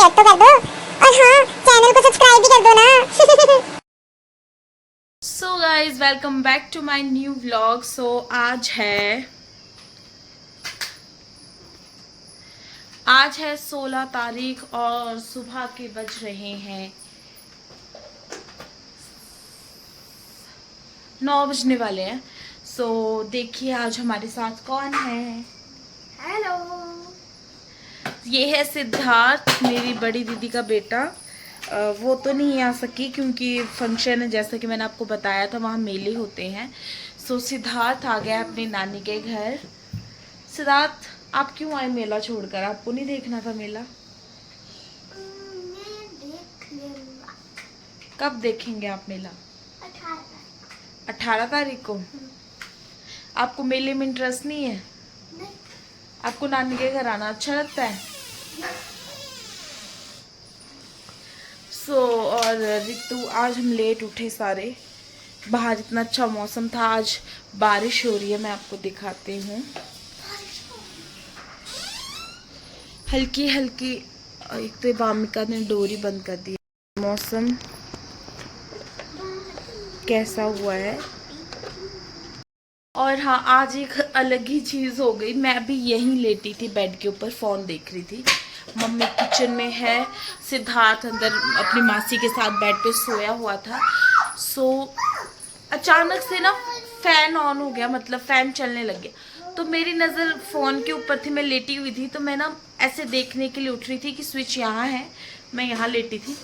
Share तो कर दो और हाँ चैनल को सब्सक्राइब भी कर दो ना। So guys welcome back to my new vlog. So आज है 16 तारीख और सुबह के बज रहे हैं 9 बजने वाले हैं। सो देखिए आज हमारे साथ कौन है। हेलो, ये है सिद्धार्थ, मेरी बड़ी दीदी का बेटा। वो तो नहीं आ सकी क्योंकि फंक्शन है, जैसा कि मैंने आपको बताया था, वहाँ मेले होते हैं। सो सिद्धार्थ आ गया अपनी नानी के घर। सिद्धार्थ, आप क्यों आए मेला छोड़कर? आपको नहीं देखना था मेला? मैं देख लूंगा। कब देखेंगे आप मेला? 18 18 तारीख को। आपको मेले में इंटरेस्ट नहीं है? नहीं। आपको नानी के घर आना अच्छा लगता है? और रितु, आज हम लेट उठे सारे। बाहर इतना अच्छा मौसम था, आज बारिश हो रही है। मैं आपको दिखाती हूँ, हल्की हल्की। एक तो वामिका ने डोरी बंद कर दी। मौसम कैसा हुआ है। और हाँ, आज एक अलग ही चीज़ हो गई। मैं अभी यहीं लेटी थी बेड के ऊपर, फ़ोन देख रही थी। मम्मी किचन में है, सिद्धार्थ अंदर अपनी मासी के साथ बेड पे सोया हुआ था। अचानक से ना फैन ऑन हो गया, मतलब फैन चलने लग गया। तो मेरी नज़र फ़ोन के ऊपर थी, मैं लेटी हुई थी। तो मैं ना ऐसे देखने के लिए उठ रही थी कि स्विच यहाँ है, मैं यहाँ लेटी थी।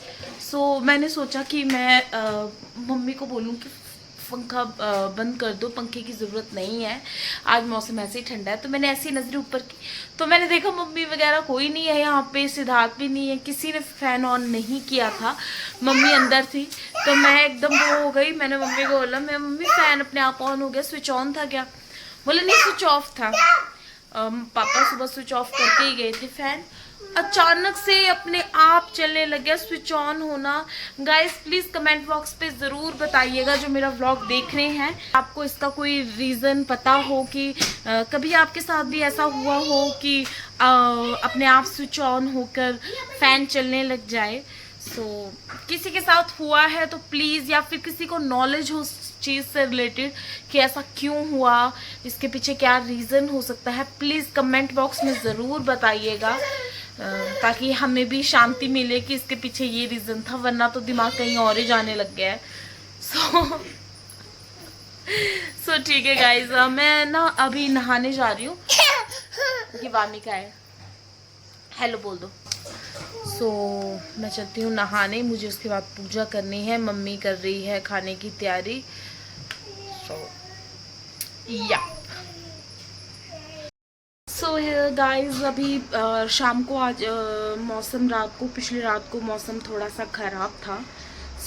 मैंने सोचा कि मैं मम्मी को बोलूँ कि पंखा बंद कर दो, पंखे की ज़रूरत नहीं है, आज मौसम ऐसे ही ठंडा है। तो मैंने ऐसी नज़रें ऊपर की, तो मैंने देखा मम्मी वगैरह कोई नहीं है यहाँ पे, सिद्धार्थ भी नहीं है, किसी ने फ़ैन ऑन नहीं किया था, मम्मी अंदर थी। तो मैं एकदम वो हो गई। मैंने मम्मी को बोला, मैं मम्मी फ़ैन अपने आप ऑन हो गया, स्विच ऑन था क्या? बोले नहीं, स्विच ऑफ था। पापा सुबह स्विच ऑफ करके ही गए थे फ़ैन। अचानक से अपने आप चलने लग गया, स्विच ऑन होना। गाइस प्लीज कमेंट बॉक्स पे जरूर बताइएगा जो मेरा व्लॉग देख रहे हैं, आपको इसका कोई रीजन पता हो कि कभी आपके साथ भी ऐसा हुआ हो कि अपने आप स्विच ऑन होकर फैन चलने लग जाए। किसी के साथ हुआ है तो प्लीज़, या फिर किसी को नॉलेज हो चीज़ से रिलेटेड कि ऐसा क्यों हुआ, इसके पीछे क्या रीज़न हो सकता है, प्लीज़ कमेंट बॉक्स में ज़रूर बताइएगा, ताकि हमें भी शांति मिले कि इसके पीछे ये रीज़न था, वरना तो दिमाग कहीं और ही जाने लग गया है। ठीक है गाइज, मैं ना अभी नहाने जा रही हूँ। ये वामिका है, हेलो बोल दो। मैं चलती हूँ नहाने, मुझे उसके बाद पूजा करनी है, मम्मी कर रही है खाने की तैयारी। या गाइस अभी शाम को, आज मौसम पिछली रात को मौसम थोड़ा सा ख़राब था।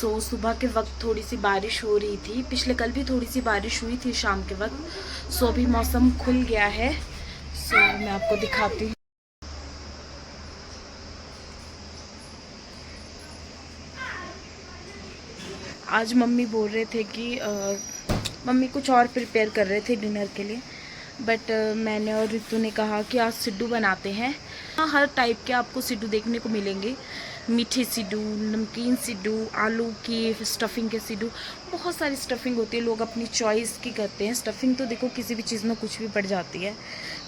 सुबह के वक्त थोड़ी सी बारिश हो रही थी, पिछले कल भी थोड़ी सी बारिश हुई थी शाम के वक्त। अभी मौसम खुल गया है। मैं आपको दिखाती हूँ। आज मम्मी बोल रहे थे कि मम्मी कुछ और प्रिपेयर कर रहे थे डिनर के लिए, बट मैंने और रितु ने कहा कि आज सिड्डू बनाते हैं। हर टाइप के आपको सिड्डू देखने को मिलेंगे, मीठे सिड्डू, नमकीन सिड्डू, आलू की स्टफिंग के सिड्डू, बहुत सारी स्टफिंग होती है, लोग अपनी चॉइस की करते हैं। स्टफिंग तो देखो किसी भी चीज़ में कुछ भी पड़ जाती है,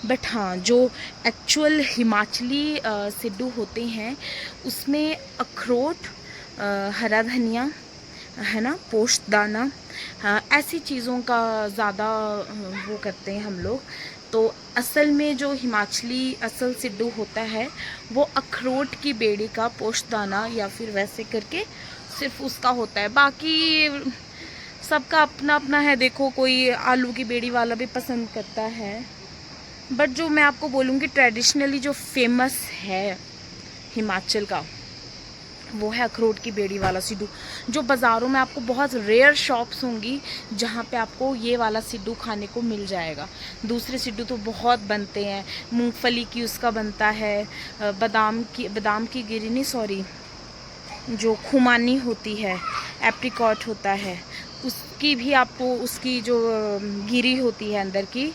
बट हाँ जो एक्चुअल हिमाचली सिड्डू होते हैं उसमें अखरोट, हरा धनिया है ना, पोस्त दाना, हाँ ऐसी चीज़ों का ज़्यादा वो करते हैं हम लोग। तो असल में जो हिमाचली असल सिड्डू होता है वो अखरोट की बेड़ी का पोस्त दाना या फिर वैसे करके सिर्फ उसका होता है। बाकी सबका अपना अपना है, देखो कोई आलू की बेड़ी वाला भी पसंद करता है, बट जो मैं आपको बोलूँगी ट्रेडिशनली जो फेमस है हिमाचल का, वो है अखरोट की बेड़ी वाला सिड्डू। जो बाज़ारों में आपको बहुत रेयर शॉप्स होंगी जहाँ पे आपको ये वाला सिड्डू खाने को मिल जाएगा। दूसरे सिड्डू तो बहुत बनते हैं, मूंगफली की उसका बनता है, बादाम की गिरी नहीं, सॉरी, जो खुमानी होती है, एप्रिकॉट होता है, उसकी भी आपको, उसकी जो गिरी होती है अंदर की,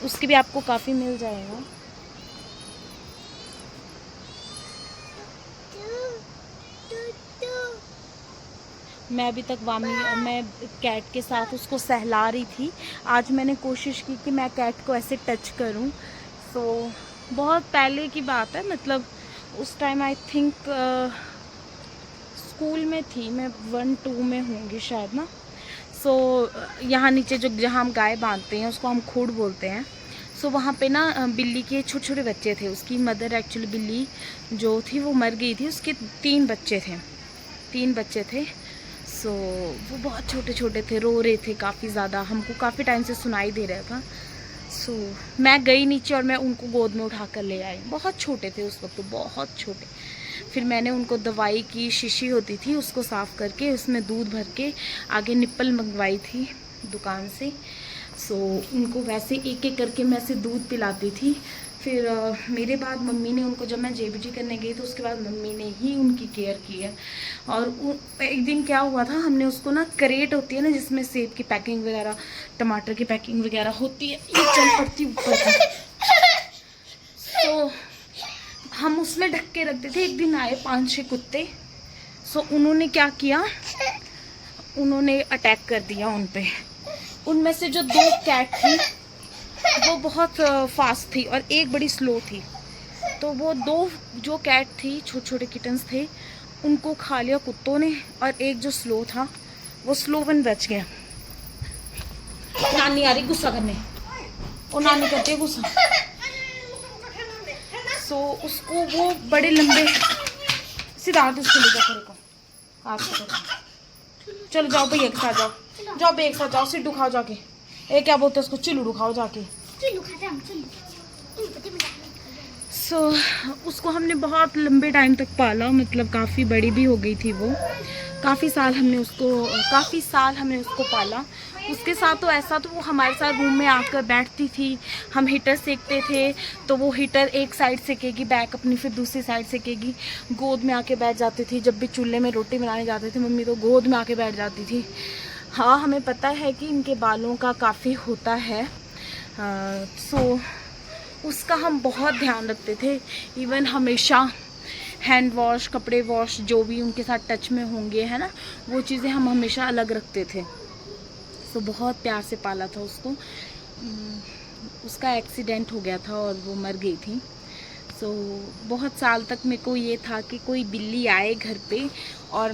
उसकी भी आपको काफ़ी मिल जाएगा। मैं अभी तक मैं कैट के साथ उसको सहला रही थी। आज मैंने कोशिश की कि मैं कैट को ऐसे टच करूं। सो बहुत पहले की बात है, मतलब उस टाइम आई थिंक स्कूल में थी मैं, 1-2 में होंगी शायद ना। सो यहाँ नीचे जो जहाँ हम गाय बांधते हैं उसको हम खूड़ बोलते हैं। सो वहाँ पे ना बिल्ली के छोटे छोटे बच्चे थे। उसकी मदर एक्चुअली बिल्ली जो थी वो मर गई थी। उसके 3 बच्चे थे। सो वो बहुत छोटे छोटे थे, रो रहे थे काफ़ी ज़्यादा, हमको काफ़ी टाइम से सुनाई दे रहा था। सो मैं गई नीचे और मैं उनको गोद में उठा कर ले आई। बहुत छोटे थे उस वक्त, तो बहुत छोटे। फिर मैंने उनको दवाई की शीशी होती थी उसको साफ़ करके उसमें दूध भर के आगे निप्पल मंगवाई थी दुकान से। सो उनको वैसे एक एक करके मैं से दूध पिलाती थी। फिर मेरे बाद मम्मी ने उनको, जब मैं जेबीटी करने गई तो उसके बाद मम्मी ने ही उनकी केयर की है। और एक दिन क्या हुआ था, हमने उसको ना, करेट होती है ना जिसमें सेब की पैकिंग वगैरह, टमाटर की पैकिंग वगैरह होती है, ये चल पड़ती ऊपर। तो हम उसमें ढक के रखते थे। एक दिन आए 5-6 कुत्ते। सो उन्होंने क्या किया, उन्होंने अटैक कर दिया उन पे। उनमें से जो 2 कैट थी वो बहुत फास्ट थी और एक बड़ी स्लो थी। तो वो 2 जो कैट थी, छोटे छोटे किटन्स थे, उनको खा लिया कुत्तों ने। और एक जो स्लो था वो स्लो वन बच गया। नानी आ रही गुस्सा करने, और नानी करती है गुस्सा। सो उसको वो बड़े लंबे, सिद्धार्थ उसको ले जाकर को हाथ पकड़, चलो जाओ भैया के साथ जाओ, जाओ भैया के साथ जाओ, सिड्डू खाओ जाके। ये क्या बोलते हैं उसको, चिल्लू खाओ जाके। सो उसको हमने बहुत लंबे टाइम तक पाला, मतलब काफ़ी बड़ी भी हो गई थी वो। काफ़ी साल हमने उसको पाला। उसके साथ तो ऐसा, तो वो हमारे साथ रूम में आकर बैठती थी। हम हीटर सेकते थे तो वो हीटर एक साइड सेकेगी बैक अपनी, फिर दूसरी साइड सेकेगी। गोद में आके बैठ जाती थी। जब भी चूल्हे में रोटी बनाने जाते थे मम्मी तो गोद में आके बैठ जाती थी। हाँ, हमें पता है कि इनके बालों का काफ़ी होता है। सो उसका हम बहुत ध्यान रखते थे। इवन हमेशा हैंड वॉश, कपड़े वॉश, जो भी उनके साथ टच में होंगे, है ना, वो चीज़ें हम हमेशा अलग रखते थे। तो बहुत प्यार से पाला था उसको। उसका एक्सीडेंट हो गया था और वो मर गई थी। सो बहुत साल तक मेरे को ये था कि कोई बिल्ली आए घर पे, और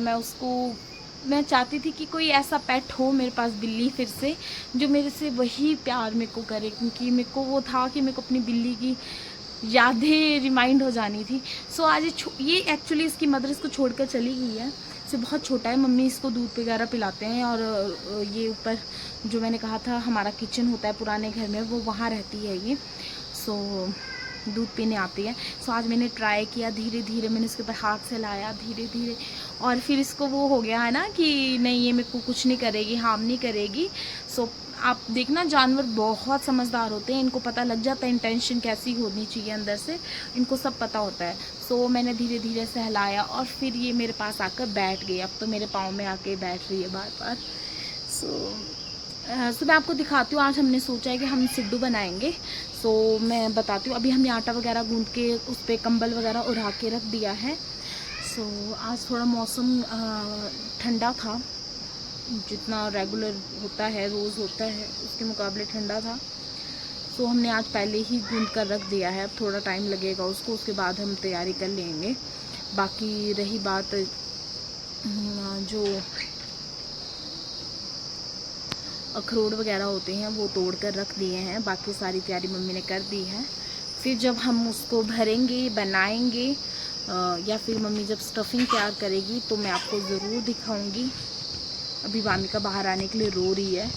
मैं चाहती थी कि कोई ऐसा पेट हो मेरे पास, बिल्ली फिर से, जो मेरे से वही प्यार मेरे को करे। क्योंकि मेरे को वो था कि मेरे को अपनी बिल्ली की यादें रिमाइंड हो जानी थी। सो आज ये एक्चुअली इसकी मदर इसको छोड़कर चली गई है। इसे बहुत छोटा है, मम्मी इसको दूध वगैरह पिलाते हैं। और ये ऊपर जो मैंने कहा था हमारा किचन होता है पुराने घर में, वो वहाँ रहती है ये। सो दूध पीने आती है। सो आज मैंने ट्राई किया, धीरे धीरे मैंने उसके ऊपर हाथ से लाया, धीरे धीरे, और फिर इसको वो हो गया है ना कि नहीं, ये मेरे को कुछ नहीं करेगी, हार्म नहीं करेगी। सो आप देखना, जानवर बहुत समझदार होते हैं, इनको पता लग जाता है इंटेंशन कैसी होनी चाहिए अंदर से, इनको सब पता होता है। सो मैंने धीरे धीरे सहलाया और फिर ये मेरे पास आकर बैठ गई। अब तो मेरे पाँव में आके बैठ रही है बार बार। सो मैं आपको दिखाती हूँ। आज हमने सोचा है कि हम सिड्डू बनाएंगे। सो मैं बताती हूँ। अभी हमने आटा वगैरह गूंद के उस पर कंबल वगैरह उड़ा के रख दिया है। सो आज थोड़ा मौसम ठंडा था, जितना रेगुलर होता है, रोज़ होता है, उसके मुकाबले ठंडा था। सो हमने आज पहले ही गूंद कर रख दिया है। अब थोड़ा टाइम लगेगा उसको, उसके बाद हम तैयारी कर लेंगे। बाकी रही बात जो अखरोट वगैरह होते हैं वो तोड़ कर रख दिए हैं। बाकी सारी तैयारी मम्मी ने कर दी है। फिर जब हम उसको भरेंगे, बनाएंगे, या फिर मम्मी जब स्टफिंग तैयार करेगी तो मैं आपको ज़रूर दिखाऊंगी। अभी वामिका बाहर आने के लिए रो रही है।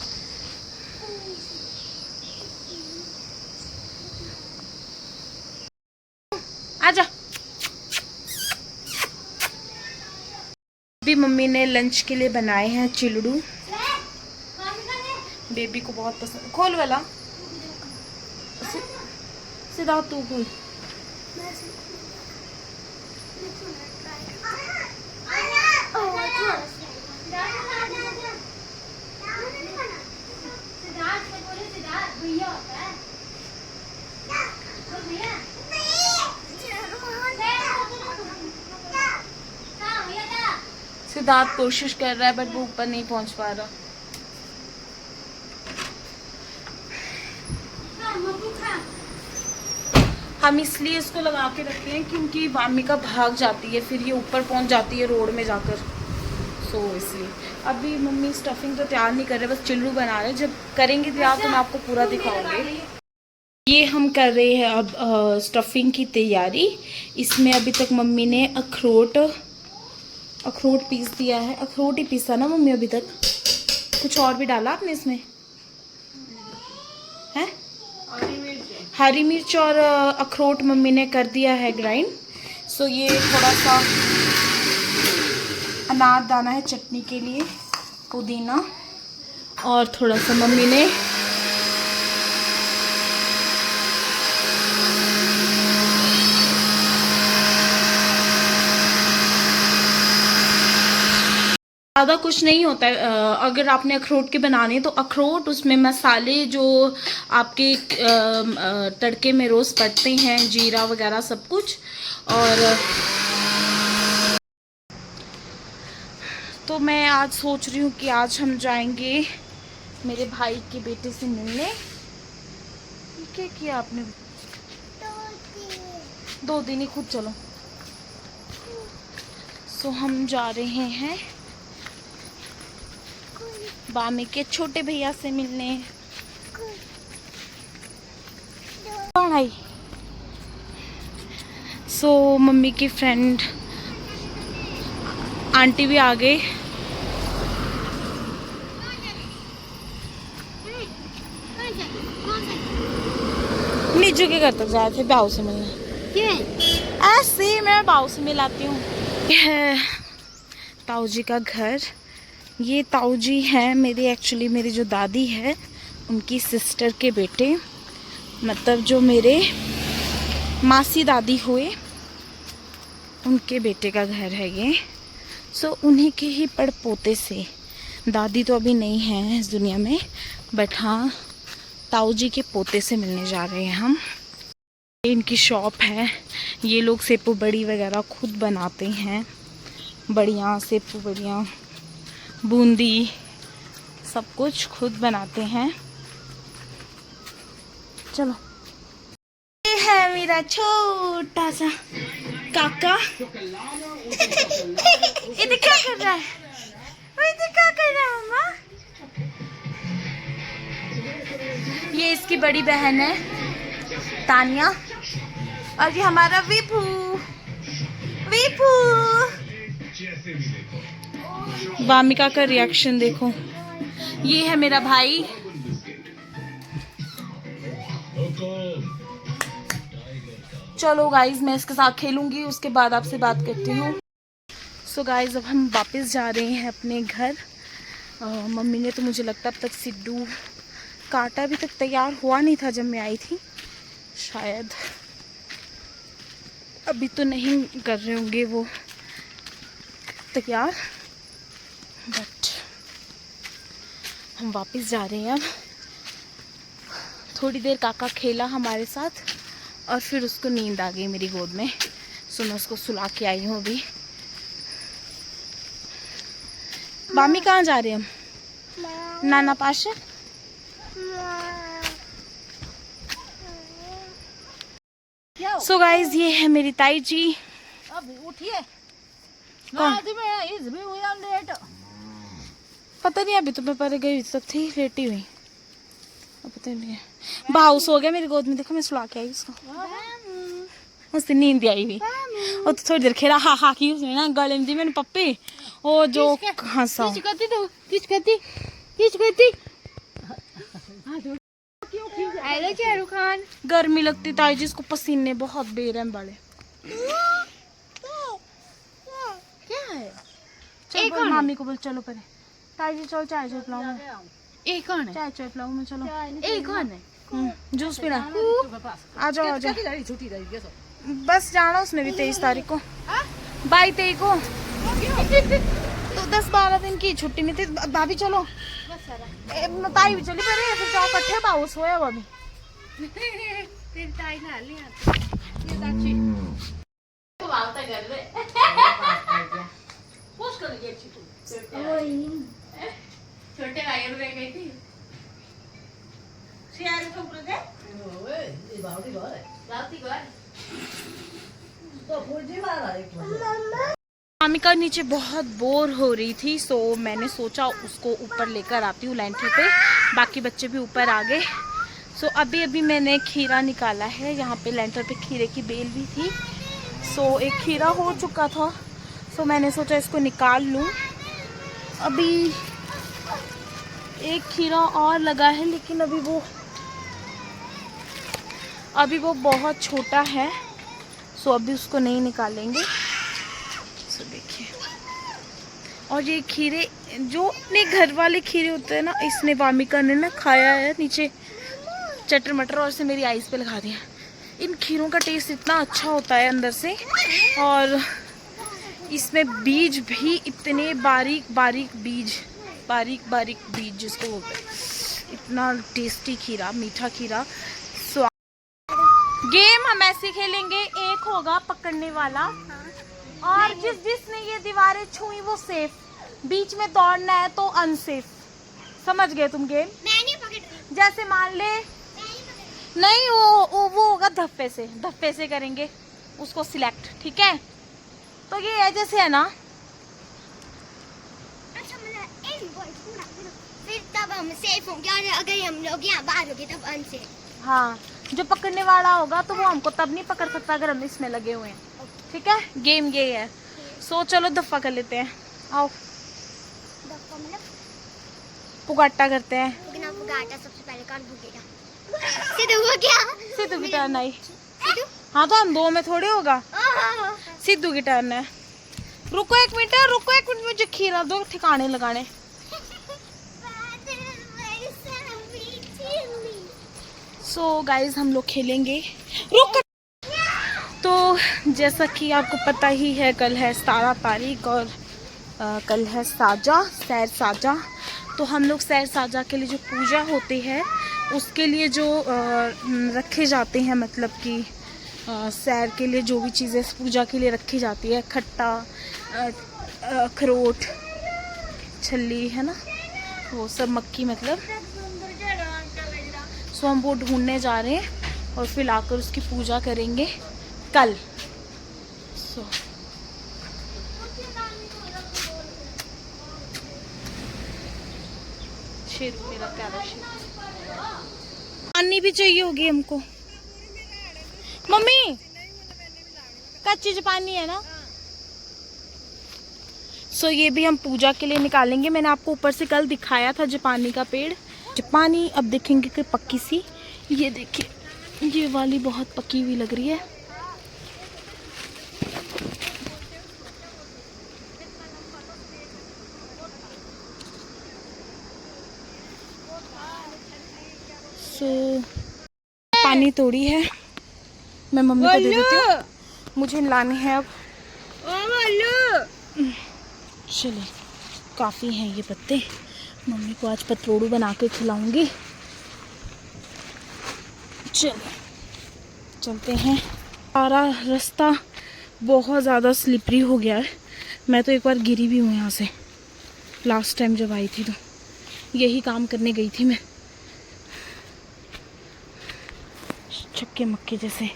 आजा। अभी मम्मी ने लंच के लिए बनाए हैं चिलड़ू। बेबी को बहुत पसंद। खोल वाला सीधा तू खोल। उसके दांत कोशिश कर रहा है बट वो ऊपर नहीं पहुंच पा रहा। हम इसलिए इसको लगा के रखते हैं क्योंकि वामिका भाग जाती है, फिर ये ऊपर पहुंच जाती है रोड में जाकर, सो इसलिए। अभी मम्मी स्टफिंग तो तैयार नहीं कर रहे, बस चिल्लू बना रहे। जब करेंगे तैयार तो मैं आपको पूरा दिखाऊंगी। ये हम कर रहे हैं अब स्टफिंग की तैयारी। इसमें अभी तक मम्मी ने अखरोट पीस दिया है। अखरोट ही पीसा ना मम्मी अभी तक? कुछ और भी डाला आपने इसमें? है हरी मिर्च और अखरोट मम्मी ने कर दिया है ग्राइंड। सो ये थोड़ा सा अनार दाना है चटनी के लिए, पुदीना, और थोड़ा सा मम्मी ने ज़्यादा कुछ नहीं होता है। अगर आपने अखरोट के बनाने तो अखरोट, उसमें मसाले जो आपके तड़के में रोज़ पड़ते हैं, जीरा वगैरह सब कुछ। और तो मैं आज सोच रही हूँ कि आज हम जाएंगे मेरे भाई के बेटे से मिलने। क्या किया आपने? 2 दिन ही, खुद चलो। सो हम जा रहे हैं बामी के छोटे भैया से मिलने। कौन आई? सो मम्मी की फ्रेंड आंटी भी आ गई। नीचू के घर तक जाए थे बाऊ से मिलने। ऐसे मैं बाऊ से मिलाती हूँ। यह है ताऊ जी का घर। ये ताऊ जी हैं एक्चुअली मेरी जो दादी है उनकी सिस्टर के बेटे, मतलब जो मेरे मासी दादी हुए उनके बेटे का घर है ये। सो उन्हीं के ही पड़पोते से, दादी तो अभी नहीं है इस दुनिया में, बट हाँ ताऊ जी के पोते से मिलने जा रहे हैं हम। इनकी शॉप है। ये लोग सेपू बड़ी वगैरह खुद बनाते हैं, बढ़िया सेपू बढ़िया, बूंदी सब कुछ खुद बनाते हैं। चलो, ये है मेरा छोटा सा काका। ये क्या कर रहा है? क्या कर रहा है मम्मा? ये इसकी बड़ी बहन है तानिया, और ये हमारा विपू। वामिका का रिएक्शन देखो। ये है मेरा भाई। चलो गाइज, मैं इसके साथ खेलूंगी, उसके बाद आपसे बात करती हूँ। सो गाइज, अब हम वापस जा रहे हैं अपने घर। मम्मी ने तो मुझे लगता है अब तक सिड्डू काटा, अभी तक तैयार हुआ नहीं था जब मैं आई थी, शायद अभी तो नहीं कर रहे होंगे वो तैयार, बट हम वापस जा रहे हैं अब। थोड़ी देर काका खेला हमारे साथ और फिर उसको नींद आ गई मेरी गोद में। सो मैं उसको सुला के आई हूँ अभी। बामी कहाँ जा रहे हैं हम? नाना पास। सो गाइज, ये है मेरी ताई जी। अब उठिए। पता नहीं, अभी तो मैं पर गई तब थी लेटी हुई, अब पता नहीं। भाऊ सो गया मेरी गोद में, देखो मैं सुला के आई उसको, उससे नींद आई हुई। और तो थोड़ी देर खेला, हा हा की उसने ना, गले में दी मैंने पप्पी। ओ जो हंसा खान। गर्मी लगती ताई जी, इसको पसीने बहुत बेरहम वाले। क्या है? चलो मामी को बोल, चलो पहले ताई जी चलो चाय चाय पिलाऊं मैं। एक कौन है? चाय चाय पिलाऊं मैं, चलो। एक कौन है? जूस पीना। आ जाओ आ जाओ। बस जाना उसने भी 23 तारीख को, 22-23 को, तो 10-12 दिन की छुट्टी नहीं थी। भाभी चलो, ताई भी चली पड़े, फिर जाओ कट्ठे बाबू सोया भाभी। छोटे भाई रह गई थी मामिका नीचे बहुत बोर हो रही थी, सो मैंने सोचा उसको ऊपर लेकर आती हूँ लेंटर पे। बाकी बच्चे भी ऊपर आ गए। सो अभी मैंने खीरा निकाला है। यहाँ पे लेंटर पे खीरे की बेल भी थी। सो एक खीरा हो चुका था, सो मैंने सोचा इसको निकाल लूँ। अभी एक खीरा और लगा है, लेकिन अभी वो बहुत छोटा है, सो अभी उसको नहीं निकालेंगे। सो देखिए, और ये खीरे जो अपने घर वाले खीरे होते हैं ना, इसने वामिका ने ना खाया है नीचे चटर मटर, और इसे मेरी आइज़ पे लगा दिया। इन खीरों का टेस्ट इतना अच्छा होता है अंदर से, और इसमें बीज भी इतने बारीक बारीक बीज जिसको बोलते हैं। इतना टेस्टी खीरा, मीठा खीरा। गेम हम ऐसे खेलेंगे, एक होगा पकड़ने वाला, और जिसने ये दीवारें छुई वो सेफ, बीच में दौड़ना है तो अनसेफ। समझ गए तुम गेम? मैं नहीं पकड़ रही। जैसे मान ले नहीं, वो होगा धप्पे से करेंगे उसको सिलेक्ट, ठीक है? तो ये जैसे है ना, अच्छा मतलब एक बॉल पूरा फिर तब हम सेफ होंगे, और अगर हम लोग यहाँ बाहर होंगे तब अनसेफ। हाँ, जो पकड़ने वाला होगा तो वो हमको तब नहीं पकड़ सकता अगर हम इसमें लगे हुए हैं, ठीक है? गेम ये है। सो चलो दफा कर लेते हैं, आओ दफा मतलब पुगाटा करते हैं। पुगाटा सबसे पहले कौन भूगेगा? सिद्धू हो गया। सिद्धू की टर्न आई। सिद्धू? हाँ, तो हम दो में थोड़े होगा, सिद्धू की टर्न है। रुको एक मिनट, मुझे खीरा दो ठिकाने लगाने। सो गाइज हम लोग खेलेंगे। रुक, तो जैसा कि आपको पता ही है, कल है 17 तारीख और कल है सैर साजा। तो हम लोग सैर साजा के लिए जो पूजा होती है, उसके लिए जो रखे जाते हैं, मतलब कि सैर के लिए जो भी चीज़ें पूजा के लिए रखी जाती है, खट्टा, अखरोट, छल्ली, है ना, वो सब, मक्की मतलब। सो हम वो ढूंढने जा रहे हैं और फिर आकर उसकी पूजा करेंगे कल। सो शेर, मेरा प्यारा शेर। पानी भी चाहिए होगी हमको। मम्मी, कच्ची जो पानी है ना। सो ये भी हम पूजा के लिए निकालेंगे। मैंने आपको ऊपर से कल दिखाया था जापानी का पेड़। जापानी अब देखेंगे कि पक्की सी, ये देखिए, ये वाली बहुत पकी हुई लग रही है। सो पानी तोड़ी है, मैं मम्मी को दे देती हूँ, मुझे लाने हैं अब। चलिए, काफ़ी हैं ये पत्ते, मम्मी को आज पतरोड़ू बना के खिलाऊंगी। चलते हैं। सारा रास्ता बहुत ज़्यादा स्लिपरी हो गया है। मैं तो एक बार गिरी भी हूँ यहाँ से, लास्ट टाइम जब आई थी तो यही काम करने गई थी मैं, छक्के मक्के जैसे।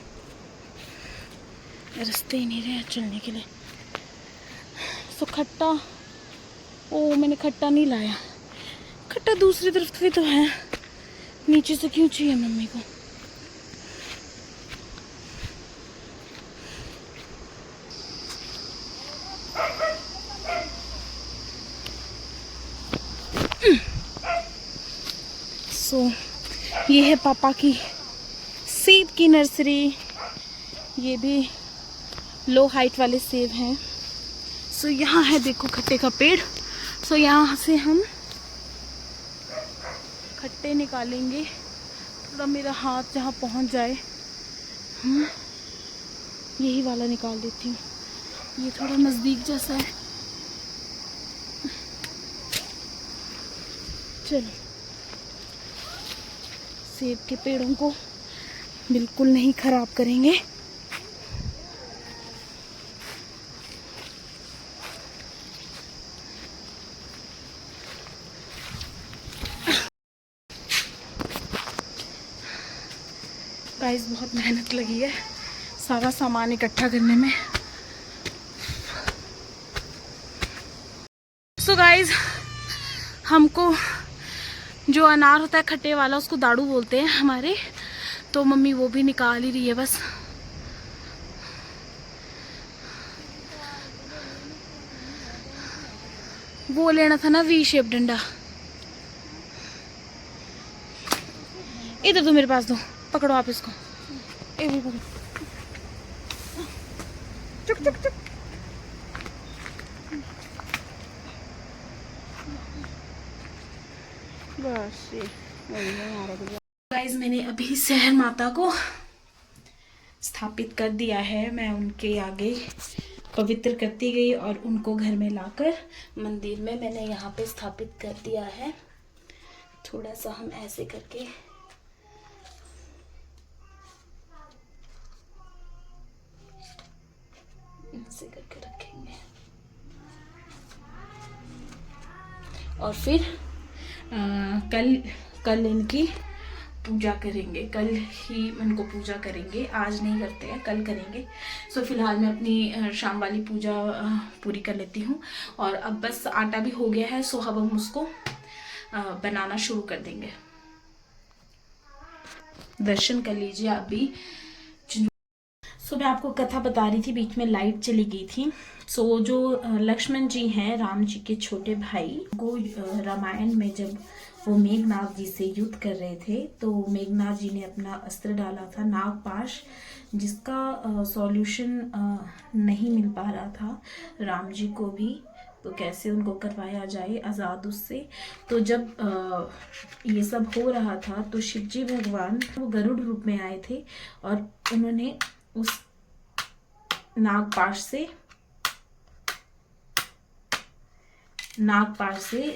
रास्ते ही नहीं रहे चलने के लिए। सो खट्टा, ओ मैंने खट्टा नहीं लाया, खट्टा दूसरी तरफ भी तो है, नीचे से क्यों चाहिए मम्मी को? सो ये है पापा की सेब की नर्सरी। ये भी लो हाइट वाले सेब हैं। सो यहाँ है देखो खट्टे का पेड़। सो यहाँ से हम खट्टे निकालेंगे। थोड़ा मेरा हाथ जहाँ पहुँच जाए, यही वाला निकाल देती हूँ, ये थोड़ा नज़दीक जैसा है। चलो, सेब के पेड़ों को बिल्कुल नहीं खराब करेंगे। गाइस बहुत मेहनत लगी है सारा सामान इकट्ठा करने में। सो गाइस हमको जो अनार होता है खट्टे वाला उसको दाड़ू बोलते हैं हमारे, तो मम्मी वो भी निकाल ही रही है बस। वो लेना था ना वी शेप डंडा, इधर दो मेरे पास, दो पकड़ो आप इसको, ये भी पकड़ो। चुक चुक चुक। बस गाइस मैंने अभी शहर माता को स्थापित कर दिया है। मैं उनके आगे पवित्र करती गई और उनको घर में लाकर मंदिर में मैंने यहाँ पे स्थापित कर दिया है। थोड़ा सा हम ऐसे करके ऐसे करके रखेंगे और फिर कल इनकी पूजा करेंगे। कल ही इनको पूजा करेंगे, आज नहीं करते हैं, कल करेंगे। सो फिलहाल मैं अपनी शाम वाली पूजा पूरी कर लेती हूँ और अब बस आटा भी हो गया है। सो अब हम उसको बनाना शुरू कर देंगे। दर्शन कर लीजिए आप भी। सो मैं आपको कथा बता रही थी, बीच में लाइट चली गई थी। सो जो लक्ष्मण जी हैं राम जी के छोटे भाई, को रामायण में जब वो मेघनाथ जी से युद्ध कर रहे थे तो मेघनाथ जी ने अपना अस्त्र डाला था नागपाश, जिसका सॉल्यूशन नहीं मिल पा रहा था राम जी को भी, तो कैसे उनको करवाया जाए आज़ाद उससे। तो जब ये सब हो रहा था तो शिव जी भगवान वो गरुड़ रूप में आए थे और उन्होंने उस नागपाश से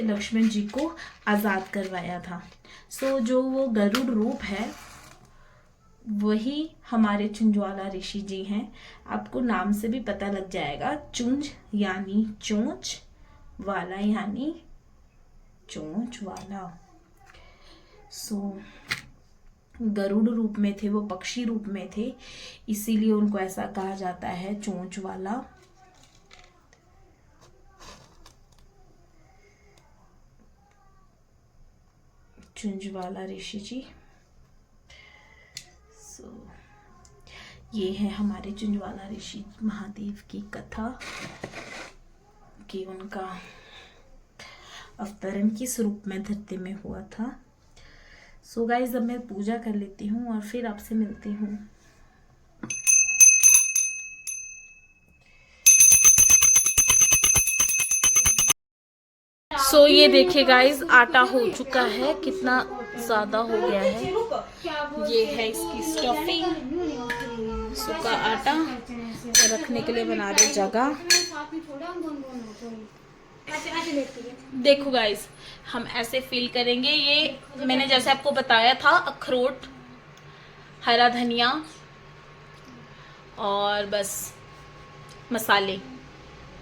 लक्ष्मण जी को आज़ाद करवाया था। सो जो वो गरुड़ रूप है वही हमारे चुंजवाला ऋषि जी हैं। आपको नाम से भी पता लग जाएगा, चुंज यानी चोंच, वाला यानी चोंच वाला। सो गरुड़ रूप में थे वो, पक्षी रूप में थे, इसीलिए उनको ऐसा कहा जाता है चोंच वाला। चुंजवाला ऋषि जी। सो ये है हमारे चुंजवाला ऋषि महादेव की कथा कि उनका अवतरण किस रूप में धरती में हुआ था। सो गाइस अब मैं पूजा कर लेती हूँ और फिर आपसे मिलती हूँ। सो ये देखिए गाइस आटा हो चुका है, कितना ज़्यादा हो गया है। ये है इसकी स्टफिंग, सूखा आटा रखने के लिए बना रहे जगह। देखो गाइस हम ऐसे फील करेंगे। ये मैंने जैसे आपको बताया था, अखरोट, हरा धनिया और बस मसाले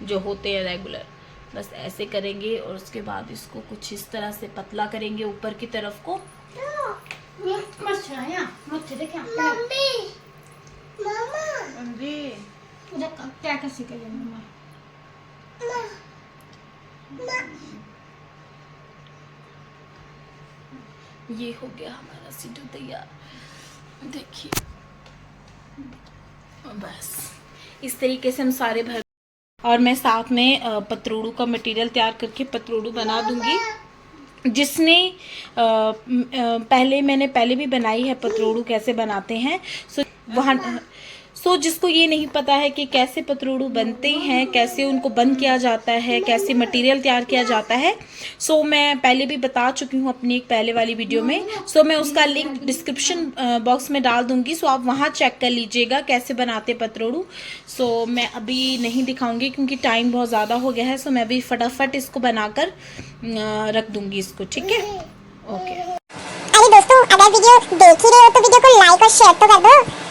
जो होते हैं रेगुलर, बस ऐसे करेंगे और उसके बाद इसको कुछ इस तरह से पतला करेंगे ऊपर की तरफ को। ये हो गया हमारा सिड्डू तैयार, देखिए। बस इस तरीके से हम सारे भर, और मैं साथ में पतरोड़ू का मटेरियल तैयार करके पतरोड़ू बना दूंगी। जिसने पहले भी बनाई है पतरोड़ू कैसे बनाते हैं, सो जिसको ये नहीं पता है कि कैसे पतरोड़ू बनते हैं, कैसे उनको बंद किया जाता है, कैसे मटेरियल तैयार किया जाता है, सो मैं पहले भी बता चुकी हूँ अपनी एक पहले वाली वीडियो में। सो मैं उसका लिंक डिस्क्रिप्शन बॉक्स में डाल दूंगी, सो आप वहाँ चेक कर लीजिएगा कैसे बनाते पतरोड़ू। सो मैं अभी नहीं दिखाऊंगी क्योंकि टाइम बहुत ज़्यादा हो गया है। सो मैं अभी फटाफट इसको बनाकर रख दूंगी इसको, ठीक है। ओके। अरे दोस्तों, अगर वीडियो देख ही रहे हो तो वीडियो को लाइक और शेयर तो कर दो।